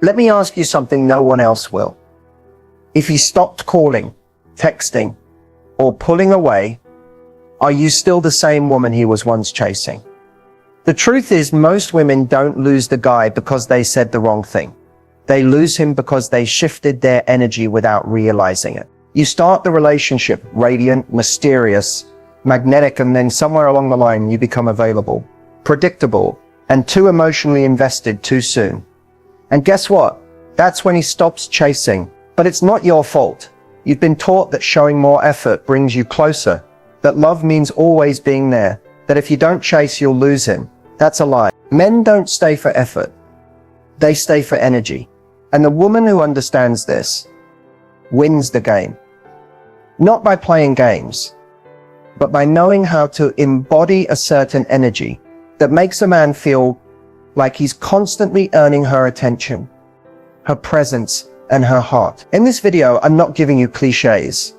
Let me ask you something no one else will. If he stopped calling, texting, or pulling away, are you still the same woman he was once chasing? The truth is, most women don't lose the guy because they said the wrong thing. They lose him because they shifted their energy without realizing it. You start the relationship radiant, mysterious, magnetic, and then somewhere along the line you become available, predictable, and too emotionally invested too soon. And guess what? That's when he stops chasing. But it's not your fault. You've been taught that showing more effort brings you closer, that love means always being there, that if you don't chase, you'll lose him. That's a lie. Men don't stay for effort. They stay for energy. And the woman who understands this wins the game. Not by playing games, but by knowing how to embody a certain energy that makes a man feel like he's constantly earning her attention, her presence, and her heart. In this video, I'm not giving you cliches.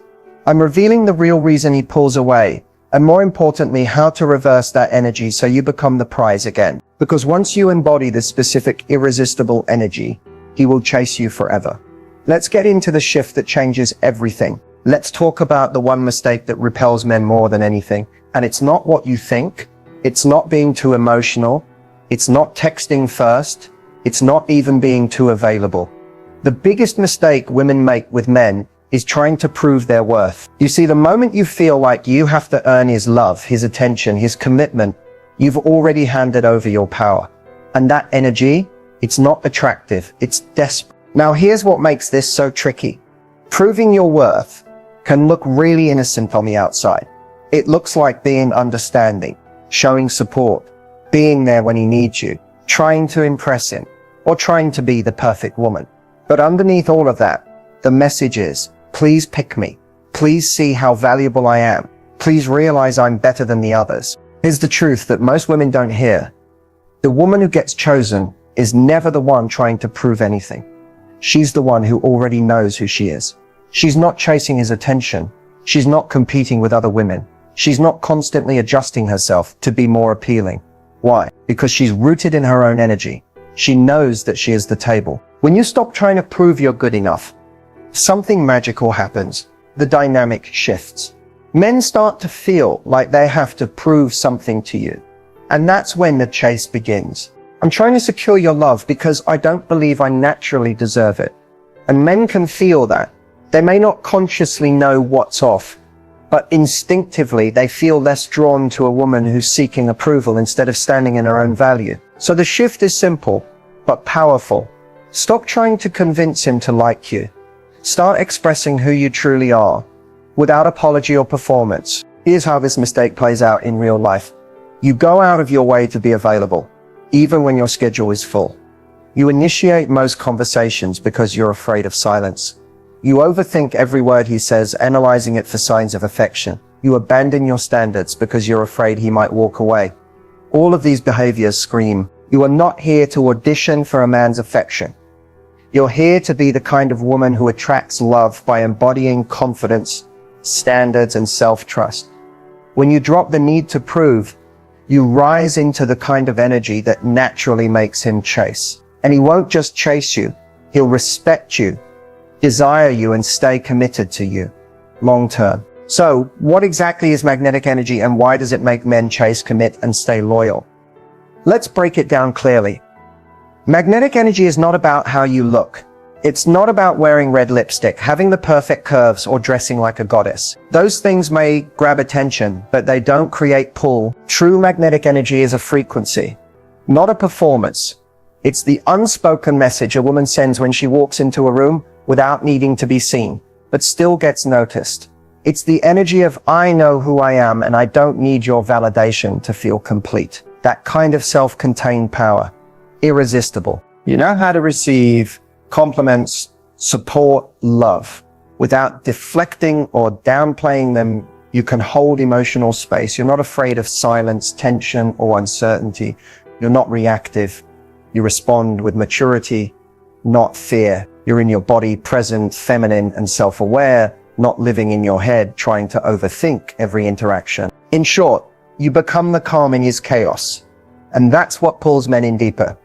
I'm revealing the real reason he pulls away, and more importantly, how to reverse that energy so you become the prize again. Because once you embody this specific irresistible energy, he will chase you forever. Let's get into the shift that changes everything. Let's talk about the one mistake that repels men more than anything. And it's not what you think. It's not being too emotional. It's not texting first. It's not even being too available. The biggest mistake women make with men is trying to prove their worth. You see, the moment you feel like you have to earn his love, his attention, his commitment, you've already handed over your power. And that energy, it's not attractive, it's desperate. Now here's what makes this so tricky. Proving your worth can look really innocent on the outside. It looks like being understanding, showing support, being there when he needs you, trying to impress him, or trying to be the perfect woman. But underneath all of that, the message is, please pick me. Please see how valuable I am. Please realize I'm better than the others. Here's the truth that most women don't hear. The woman who gets chosen is never the one trying to prove anything. She's the one who already knows who she is. She's not chasing his attention. She's not competing with other women. She's not constantly adjusting herself to be more appealing. Why? Because she's rooted in her own energy. She knows that she is the table. When you stop trying to prove you're good enough, something magical happens. The dynamic shifts. Men start to feel like they have to prove something to you. And that's when the chase begins. I'm trying to secure your love because I don't believe I naturally deserve it. And men can feel that. They may not consciously know what's off, but instinctively they feel less drawn to a woman who's seeking approval instead of standing in her own value. So the shift is simple, but powerful. Stop trying to convince him to like you. Start expressing who you truly are, without apology or performance. Here's how this mistake plays out in real life. You go out of your way to be available, even when your schedule is full. You initiate most conversations because you're afraid of silence. You overthink every word he says, analyzing it for signs of affection. You abandon your standards because you're afraid he might walk away. All of these behaviors scream, you are not here to audition for a man's affection. You're here to be the kind of woman who attracts love by embodying confidence, standards, and self-trust. When you drop the need to prove, you rise into the kind of energy that naturally makes him chase. And he won't just chase you, he'll respect you, desire you, and stay committed to you long term. So what exactly is magnetic energy and why does it make men chase, commit, and stay loyal? Let's break it down clearly. Magnetic energy is not about how you look. It's not about wearing red lipstick, having the perfect curves, or dressing like a goddess. Those things may grab attention, but they don't create pull. True magnetic energy is a frequency, not a performance. It's the unspoken message a woman sends when she walks into a room without needing to be seen, but still gets noticed. It's the energy of, I know who I am and I don't need your validation to feel complete. That kind of self-contained power. Irresistible. You know how to receive compliments, support, love. Without deflecting or downplaying them, you can hold emotional space. You're not afraid of silence, tension, or uncertainty. You're not reactive. You respond with maturity, not fear. You're in your body, present, feminine, and self-aware, not living in your head, trying to overthink every interaction. In short, you become the calm in his chaos. And that's what pulls men in deeper.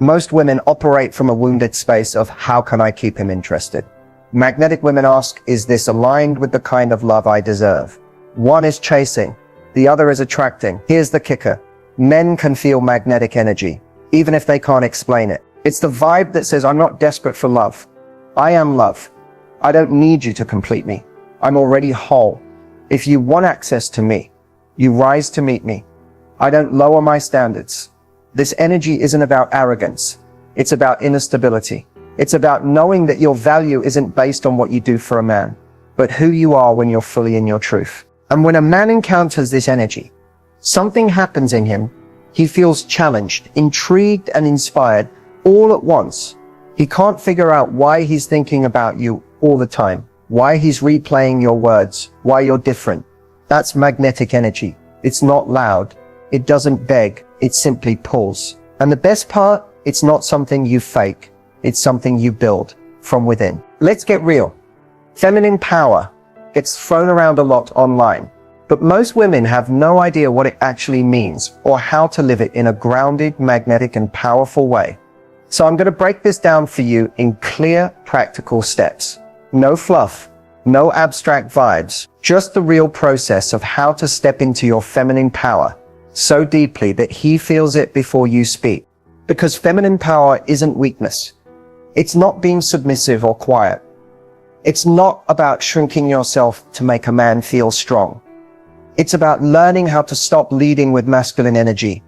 Most women operate from a wounded space of how can I keep him interested? Magnetic women ask, is this aligned with the kind of love I deserve? One is chasing, the other is attracting. Here's the kicker. Men can feel magnetic energy, even if they can't explain it. It's the vibe that says, I'm not desperate for love. I am love. I don't need you to complete me. I'm already whole. If you want access to me, you rise to meet me. I don't lower my standards. This energy isn't about arrogance. It's about inner stability. It's about knowing that your value isn't based on what you do for a man, but who you are when you're fully in your truth. And when a man encounters this energy, something happens in him. He feels challenged, intrigued, and inspired all at once. He can't figure out why he's thinking about you all the time, why he's replaying your words, why you're different. That's magnetic energy. It's not loud. It doesn't beg. It simply pulls. And the best part, it's not something you fake. It's something you build from within. Let's get real. Feminine power gets thrown around a lot online, but most women have no idea what it actually means or how to live it in a grounded, magnetic, and powerful way. So I'm going to break this down for you in clear, practical steps. No fluff, no abstract vibes, just the real process of how to step into your feminine power so deeply that he feels it before you speak. Because feminine power isn't weakness. It's not being submissive or quiet. It's not about shrinking yourself to make a man feel strong. It's about learning how to stop leading with masculine energy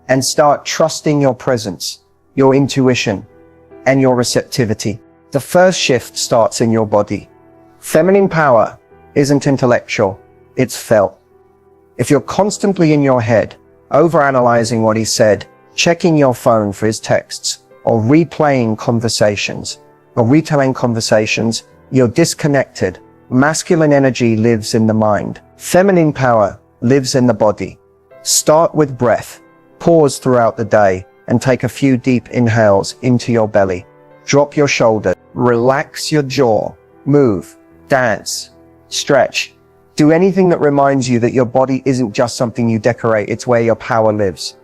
and start trusting your presence, your intuition, and your receptivity. The first shift starts in your body. Feminine power isn't intellectual, it's felt. If you're constantly in your head, overanalyzing what he said, checking your phone for his texts, or retelling conversations, you're disconnected. Masculine energy lives in the mind. Feminine power lives in the body. Start with breath. Pause throughout the day and take a few deep inhales into your belly. Drop your shoulders. Relax your jaw. Move. Dance. Stretch. Do anything that reminds you that your body isn't just something you decorate, it's where your power lives.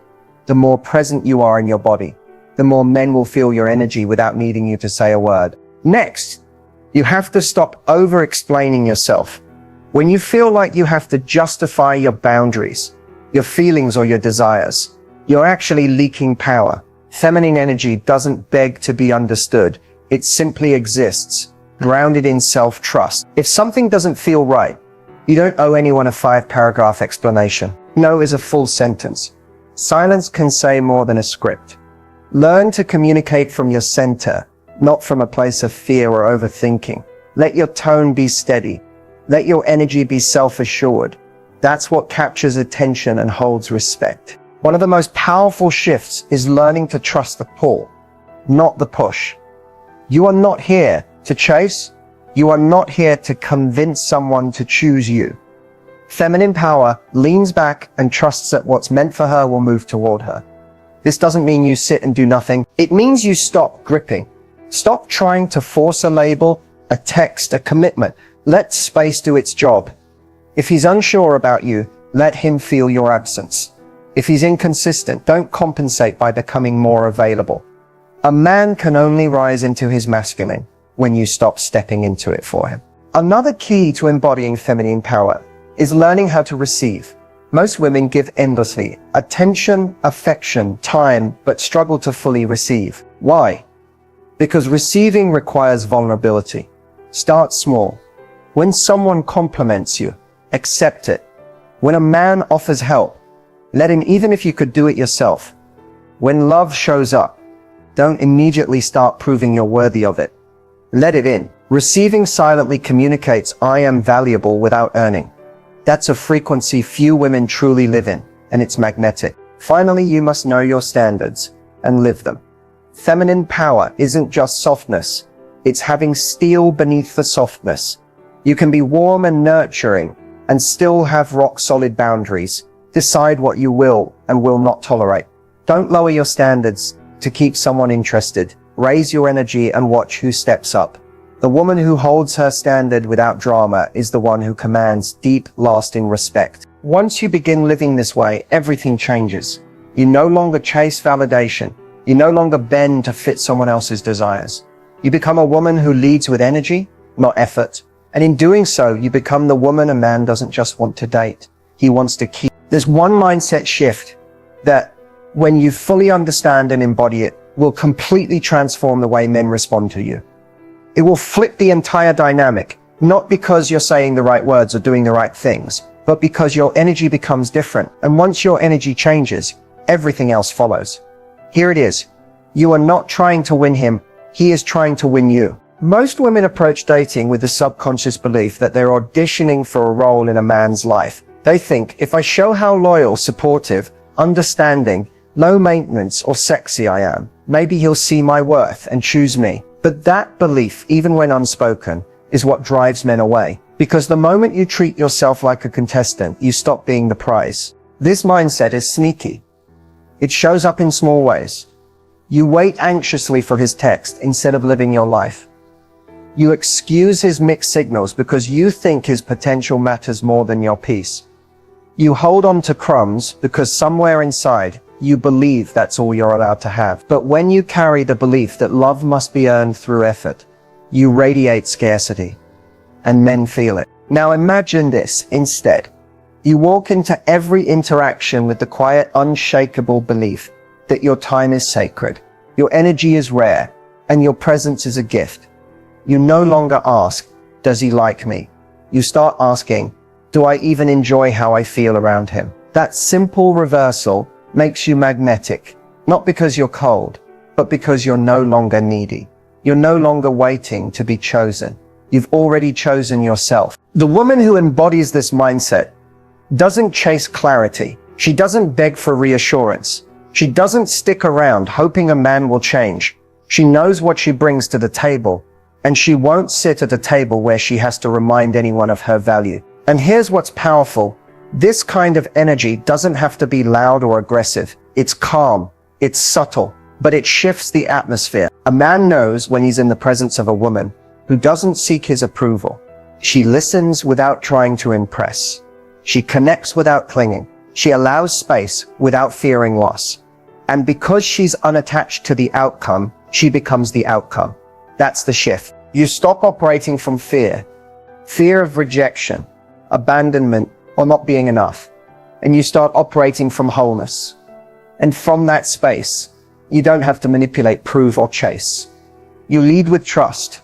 The more present you are in your body, the more men will feel your energy without needing you to say a word. Next, you have to stop over-explaining yourself. When you feel like you have to justify your boundaries, your feelings or your desires, you're actually leaking power. Feminine energy doesn't beg to be understood. It simply exists, grounded in self-trust. If something doesn't feel right, you don't owe anyone a 5-paragraph explanation. No is a full sentence. Silence can say more than a script. Learn to communicate from your center, not from a place of fear or overthinking. Let your tone be steady. Let your energy be self-assured. That's what captures attention and holds respect. One of the most powerful shifts is learning to trust the pull, not the push. You are not here to chase. You are not here to convince someone to choose you. Feminine power leans back and trusts that what's meant for her will move toward her. This doesn't mean you sit and do nothing. It means you stop gripping. Stop trying to force a label, a text, a commitment. Let space do its job. If he's unsure about you, let him feel your absence. If he's inconsistent, don't compensate by becoming more available. A man can only rise into his masculine when you stop stepping into it for him. Another key to embodying feminine power is learning how to receive. Most women give endlessly, attention, affection, time, but struggle to fully receive. Why? Because receiving requires vulnerability. Start small. When someone compliments you, accept it. When a man offers help, let him, even if you could do it yourself. When love shows up, don't immediately start proving you're worthy of it. Let it in. Receiving silently communicates, I am valuable without earning. That's a frequency few women truly live in, and it's magnetic. Finally, you must know your standards and live them. Feminine power isn't just softness. It's having steel beneath the softness. You can be warm and nurturing and still have rock-solid boundaries. Decide what you will and will not tolerate. Don't lower your standards to keep someone interested. Raise your energy and watch who steps up. The woman who holds her standard without drama is the one who commands deep, lasting respect. Once you begin living this way, everything changes. You no longer chase validation. You no longer bend to fit someone else's desires. You become a woman who leads with energy, not effort. And in doing so, you become the woman a man doesn't just want to date. He wants to keep. There's one mindset shift that, when you fully understand and embody it, will completely transform the way men respond to you. It will flip the entire dynamic, not because you're saying the right words or doing the right things, but because your energy becomes different. And once your energy changes, everything else follows. Here it is. You are not trying to win him. He is trying to win you. Most women approach dating with the subconscious belief that they're auditioning for a role in a man's life. They think, if I show how loyal, supportive, understanding, low maintenance, or sexy I am, maybe he'll see my worth and choose me. But that belief, even when unspoken, is what drives men away. Because the moment you treat yourself like a contestant, you stop being the prize. This mindset is sneaky. It shows up in small ways. You wait anxiously for his text instead of living your life. You excuse his mixed signals because you think his potential matters more than your peace. You hold on to crumbs because somewhere inside, you believe that's all you're allowed to have. But when you carry the belief that love must be earned through effort, you radiate scarcity, and men feel it. Now imagine this instead. You walk into every interaction with the quiet, unshakable belief that your time is sacred, your energy is rare, and your presence is a gift. You no longer ask, does he like me? You start asking, do I even enjoy how I feel around him? That simple reversal makes you magnetic, not because you're cold, but because you're no longer needy. You're no longer waiting to be chosen. You've already chosen yourself. The woman who embodies this mindset doesn't chase clarity. She doesn't beg for reassurance. She doesn't stick around hoping a man will change. She knows what she brings to the table, and she won't sit at a table where she has to remind anyone of her value. And here's what's powerful. This kind of energy doesn't have to be loud or aggressive. It's calm, it's subtle, but it shifts the atmosphere. A man knows when he's in the presence of a woman who doesn't seek his approval. She listens without trying to impress. She connects without clinging. She allows space without fearing loss. And because she's unattached to the outcome, she becomes the outcome. That's the shift. You stop operating from fear of rejection, abandonment, or not being enough. And you start operating from wholeness. And from that space, you don't have to manipulate, prove, or chase. You lead with trust.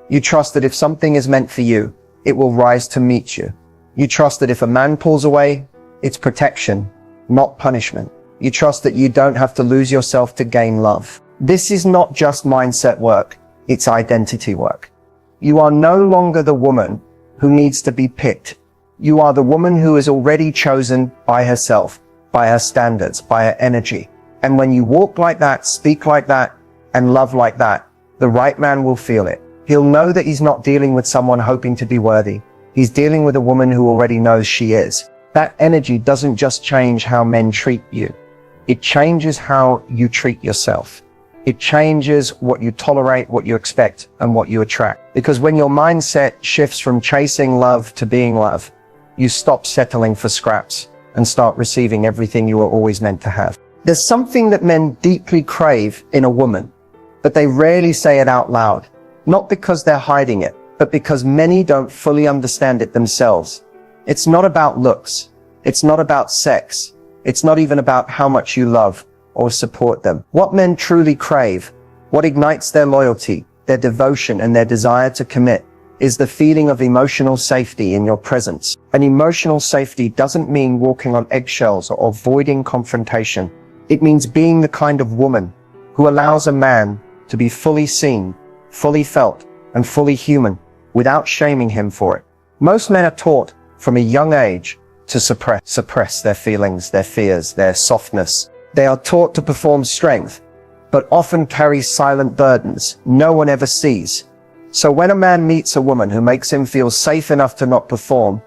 You trust that if something is meant for you, it will rise to meet you. You trust that if a man pulls away, it's protection, not punishment. You trust that you don't have to lose yourself to gain love. This is not just mindset work, it's identity work. You are no longer the woman who needs to be picked. You are the woman who is already chosen by herself, by her standards, by her energy. And when you walk like that, speak like that, and love like that, the right man will feel it. He'll know that he's not dealing with someone hoping to be worthy. He's dealing with a woman who already knows she is. That energy doesn't just change how men treat you. It changes how you treat yourself. It changes what you tolerate, what you expect, and what you attract. Because when your mindset shifts from chasing love to being love, you stop settling for scraps and start receiving everything you were always meant to have. There's something that men deeply crave in a woman, but they rarely say it out loud. Not because they're hiding it, but because many don't fully understand it themselves. It's not about looks. It's not about sex. It's not even about how much you love or support them. What men truly crave, what ignites their loyalty, their devotion, and their desire to commit, is the feeling of emotional safety in your presence. And emotional safety doesn't mean walking on eggshells or avoiding confrontation. It means being the kind of woman who allows a man to be fully seen, fully felt, and fully human without shaming him for it. Most men are taught from a young age to suppress their feelings, their fears, their softness. They are taught to perform strength, but often carry silent burdens no one ever sees. So when a man meets a woman who makes him feel safe enough to not perform,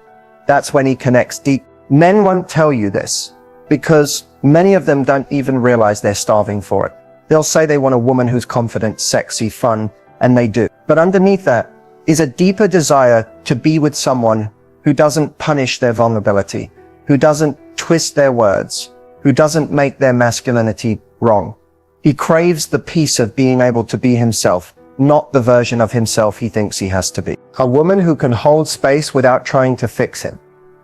that's when he connects deep. Men won't tell you this because many of them don't even realize they're starving for it. They'll say they want a woman who's confident, sexy, fun, and they do. But underneath that is a deeper desire to be with someone who doesn't punish their vulnerability, who doesn't twist their words, who doesn't make their masculinity wrong. He craves the peace of being able to be himself, not the version of himself he thinks he has to be. A woman who can hold space without trying to fix him.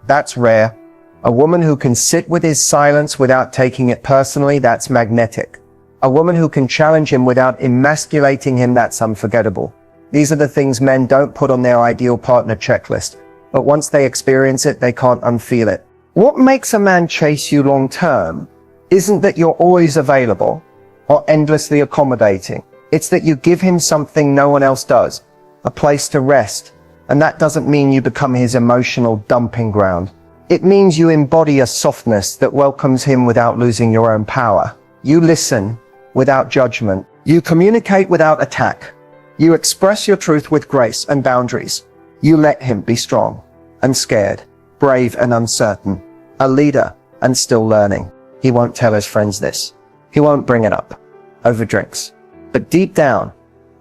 That's rare. A woman who can sit with his silence without taking it personally. That's magnetic. A woman who can challenge him without emasculating him. That's unforgettable. These are the things men don't put on their ideal partner checklist, but once they experience it, they can't unfeel it. What makes a man chase you long term isn't that you're always available or endlessly accommodating. It's that you give him something no one else does, a place to rest. And that doesn't mean you become his emotional dumping ground. It means you embody a softness that welcomes him without losing your own power. You listen without judgment. You communicate without attack. You express your truth with grace and boundaries. You let him be strong and scared, brave and uncertain, a leader and still learning. He won't tell his friends this. He won't bring it up over drinks. But deep down,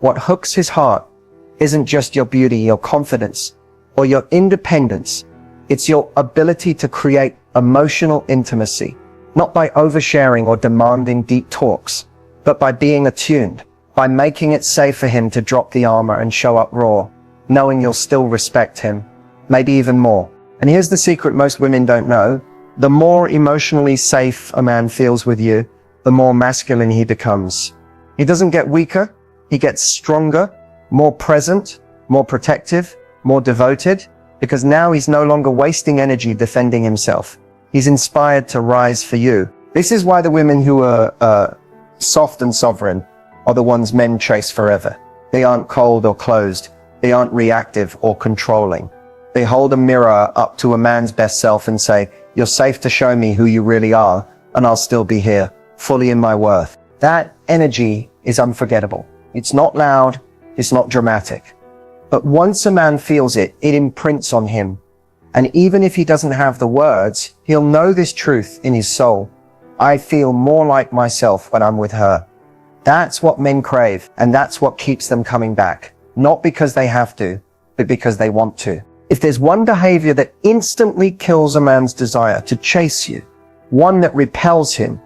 what hooks his heart isn't just your beauty, your confidence, or your independence. It's your ability to create emotional intimacy, not by oversharing or demanding deep talks, but by being attuned, by making it safe for him to drop the armor and show up raw, knowing you'll still respect him, maybe even more. And here's the secret most women don't know. The more emotionally safe a man feels with you, the more masculine he becomes. He doesn't get weaker, he gets stronger, more present, more protective, more devoted, because now he's no longer wasting energy defending himself. He's inspired to rise for you. This is why the women who are soft and sovereign are the ones men chase forever. They aren't cold or closed. They aren't reactive or controlling. They hold a mirror up to a man's best self and say, "You're safe to show me who you really are, and I'll still be here, fully in my worth." That energy is unforgettable. It's not loud. It's not dramatic. But once a man feels it, it imprints on him. And even if he doesn't have the words, he'll know this truth in his soul. I feel more like myself when I'm with her. That's what men crave, and that's what keeps them coming back. Not because they have to, but because they want to. If there's one behavior that instantly kills a man's desire to chase you, one that repels him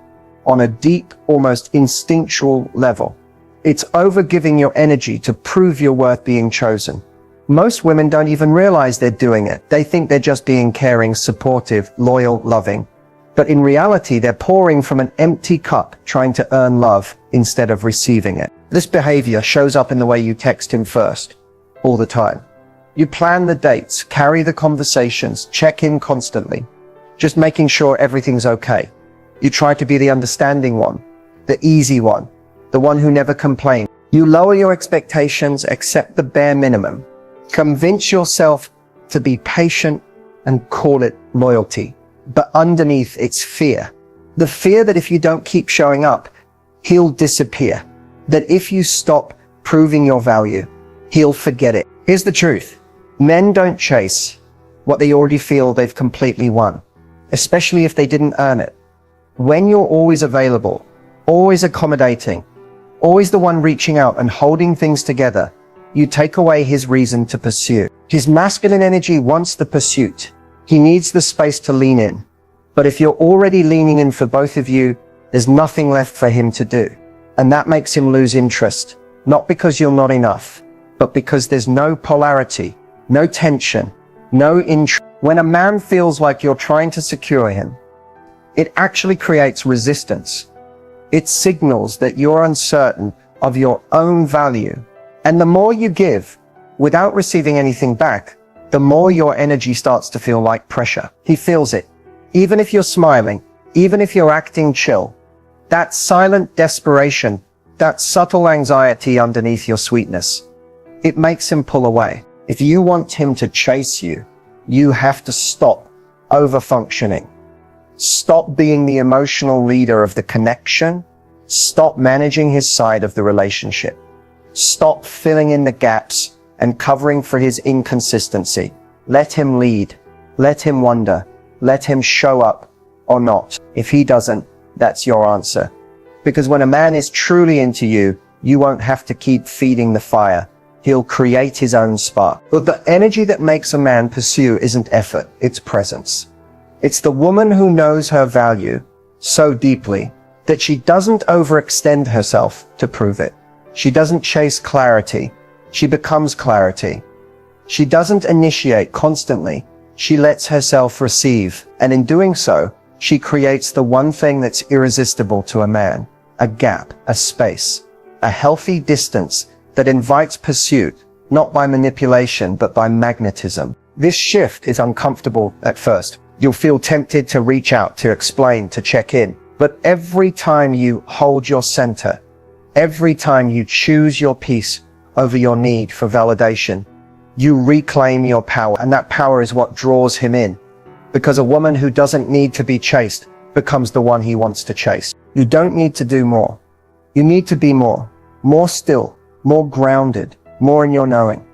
on a deep, almost instinctual level, it's overgiving your energy to prove you're worth being chosen. Most women don't even realize they're doing it. They think they're just being caring, supportive, loyal, loving. But in reality, they're pouring from an empty cup, trying to earn love instead of receiving it. This behavior shows up in the way you text him first, all the time. You plan the dates, carry the conversations, check in constantly, just making sure everything's okay. You try to be the understanding one, the easy one, the one who never complains. You lower your expectations, accept the bare minimum. Convince yourself to be patient and call it loyalty. But underneath it's fear. The fear that if you don't keep showing up, he'll disappear. That if you stop proving your value, he'll forget it. Here's the truth. Men don't chase what they already feel they've completely won, especially if they didn't earn it. When you're always available, always accommodating, always the one reaching out and holding things together, you take away his reason to pursue. His masculine energy wants the pursuit. He needs the space to lean in. But if you're already leaning in for both of you, there's nothing left for him to do. And that makes him lose interest, not because you're not enough, but because there's no polarity, no tension, no interest. When a man feels like you're trying to secure him, it actually creates resistance. It signals that you're uncertain of your own value. And the more you give without receiving anything back, the more your energy starts to feel like pressure. He feels it. Even if you're smiling, even if you're acting chill, that silent desperation, that subtle anxiety underneath your sweetness, it makes him pull away. If you want him to chase you, you have to stop over-functioning. Stop being the emotional leader of the connection. Stop managing his side of the relationship. Stop filling in the gaps and covering for his inconsistency. Let him lead. Let him wonder. Let him show up or not. If he doesn't, that's your answer. Because when a man is truly into you, you won't have to keep feeding the fire. He'll create his own spark. But the energy that makes a man pursue isn't effort, it's presence. It's the woman who knows her value so deeply that she doesn't overextend herself to prove it. She doesn't chase clarity. She becomes clarity. She doesn't initiate constantly. She lets herself receive. And in doing so, she creates the one thing that's irresistible to a man: a gap, a space, a healthy distance that invites pursuit, not by manipulation, but by magnetism. This shift is uncomfortable at first. You'll feel tempted to reach out, to explain, to check in. But every time you hold your center, every time you choose your peace over your need for validation, you reclaim your power. And that power is what draws him in. Because a woman who doesn't need to be chased becomes the one he wants to chase. You don't need to do more. You need to be more still, more grounded, more in your knowing.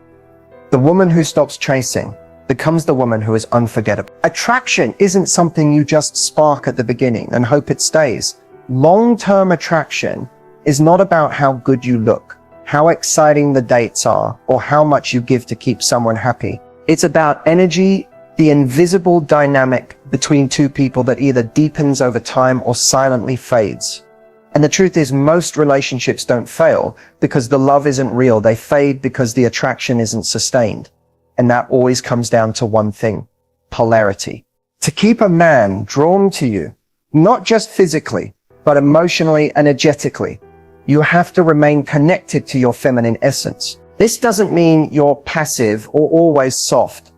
The woman who stops chasing becomes the woman who is unforgettable. Attraction isn't something you just spark at the beginning and hope it stays. Long-term attraction is not about how good you look, how exciting the dates are, or how much you give to keep someone happy. It's about energy, the invisible dynamic between two people that either deepens over time or silently fades. And the truth is, most relationships don't fail because the love isn't real. They fade because the attraction isn't sustained. And that always comes down to one thing: polarity. To keep a man drawn to you, not just physically, but emotionally, energetically, you have to remain connected to your feminine essence. This doesn't mean you're passive or always soft.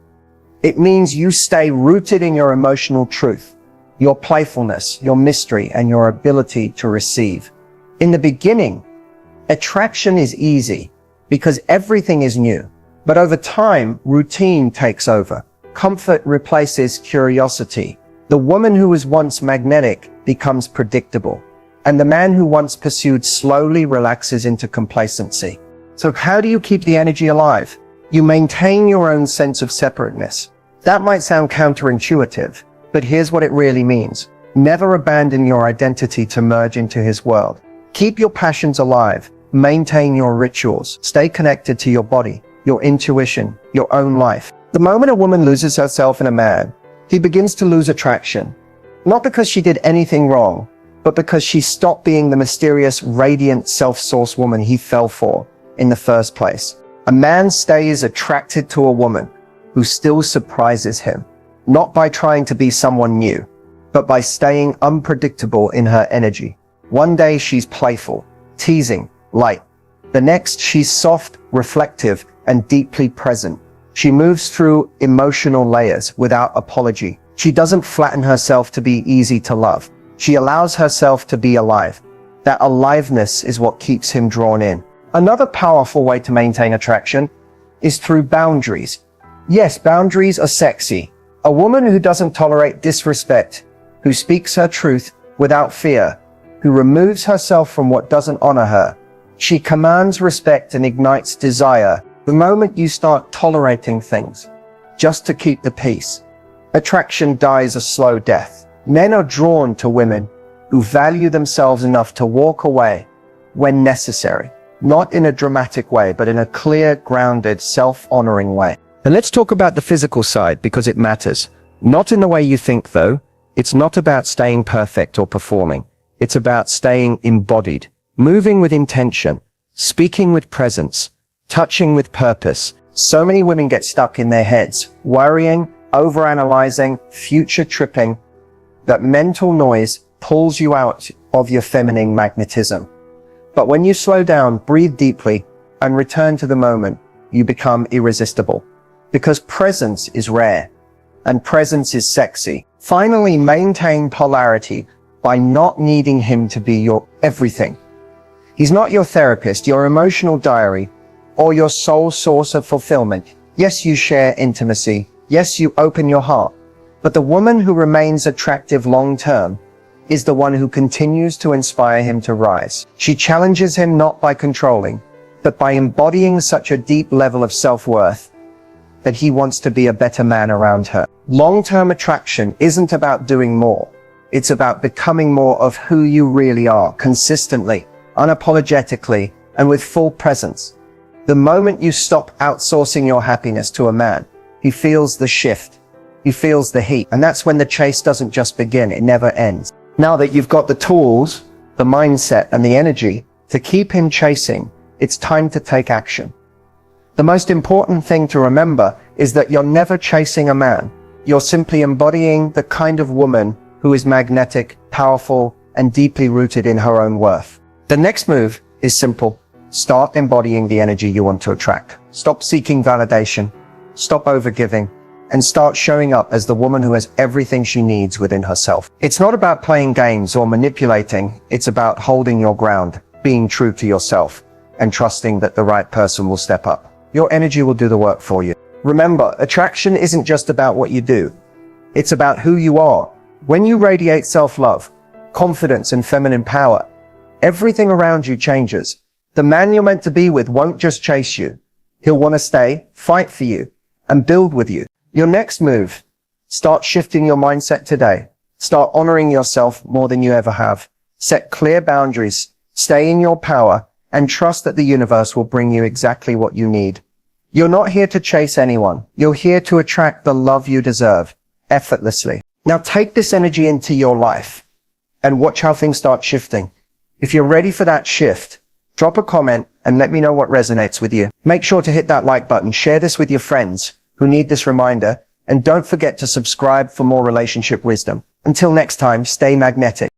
It means you stay rooted in your emotional truth, your playfulness, your mystery, and your ability to receive. In the beginning, attraction is easy because everything is new. But over time, routine takes over. Comfort replaces curiosity. The woman who was once magnetic becomes predictable. And the man who once pursued slowly relaxes into complacency. So how do you keep the energy alive? You maintain your own sense of separateness. That might sound counterintuitive, but here's what it really means. Never abandon your identity to merge into his world. Keep your passions alive. Maintain your rituals. Stay connected to your body, your intuition, your own life. The moment a woman loses herself in a man, he begins to lose attraction. Not because she did anything wrong, but because she stopped being the mysterious, radiant, self-sourced woman he fell for in the first place. A man stays attracted to a woman who still surprises him, not by trying to be someone new, but by staying unpredictable in her energy. One day she's playful, teasing, light. The next she's soft, reflective, and deeply present. She moves through emotional layers without apology. She doesn't flatten herself to be easy to love. She allows herself to be alive. That aliveness is what keeps him drawn in. Another powerful way to maintain attraction is through boundaries. Yes, boundaries are sexy. A woman who doesn't tolerate disrespect, who speaks her truth without fear, who removes herself from what doesn't honor her. She commands respect and ignites desire. The moment you start tolerating things just to keep the peace, attraction dies a slow death. Men are drawn to women who value themselves enough to walk away when necessary, not in a dramatic way, but in a clear, grounded, self-honoring way. And let's talk about the physical side, because it matters. Not in the way you think, though. It's not about staying perfect or performing. It's about staying embodied, moving with intention, speaking with presence, touching with purpose. So many women get stuck in their heads, worrying, overanalyzing, future tripping. That mental noise pulls you out of your feminine magnetism. But when you slow down, breathe deeply, and return to the moment, you become irresistible. Because presence is rare, and presence is sexy. Finally, maintain polarity by not needing him to be your everything. He's not your therapist, your emotional diary, or your sole source of fulfillment. Yes, you share intimacy. Yes, you open your heart. But the woman who remains attractive long-term is the one who continues to inspire him to rise. She challenges him not by controlling, but by embodying such a deep level of self-worth that he wants to be a better man around her. Long-term attraction isn't about doing more. It's about becoming more of who you really are, consistently, unapologetically, and with full presence. The moment you stop outsourcing your happiness to a man, he feels the shift. He feels the heat. And that's when the chase doesn't just begin, it never ends. Now that you've got the tools, the mindset, and the energy to keep him chasing, it's time to take action. The most important thing to remember is that you're never chasing a man. You're simply embodying the kind of woman who is magnetic, powerful, and deeply rooted in her own worth. The next move is simple. Start embodying the energy you want to attract. Stop seeking validation, stop overgiving, and start showing up as the woman who has everything she needs within herself. It's not about playing games or manipulating. It's about holding your ground, being true to yourself, and trusting that the right person will step up. Your energy will do the work for you. Remember, attraction isn't just about what you do. It's about who you are. When you radiate self-love, confidence, and feminine power, everything around you changes. The man you're meant to be with won't just chase you. He'll want to stay, fight for you, and build with you. Your next move, start shifting your mindset today. Start honoring yourself more than you ever have. Set clear boundaries, stay in your power, and trust that the universe will bring you exactly what you need. You're not here to chase anyone. You're here to attract the love you deserve, effortlessly. Now take this energy into your life and watch how things start shifting. If you're ready for that shift, drop a comment and let me know what resonates with you. Make sure to hit that like button, share this with your friends who need this reminder, and don't forget to subscribe for more relationship wisdom. Until next time, stay magnetic.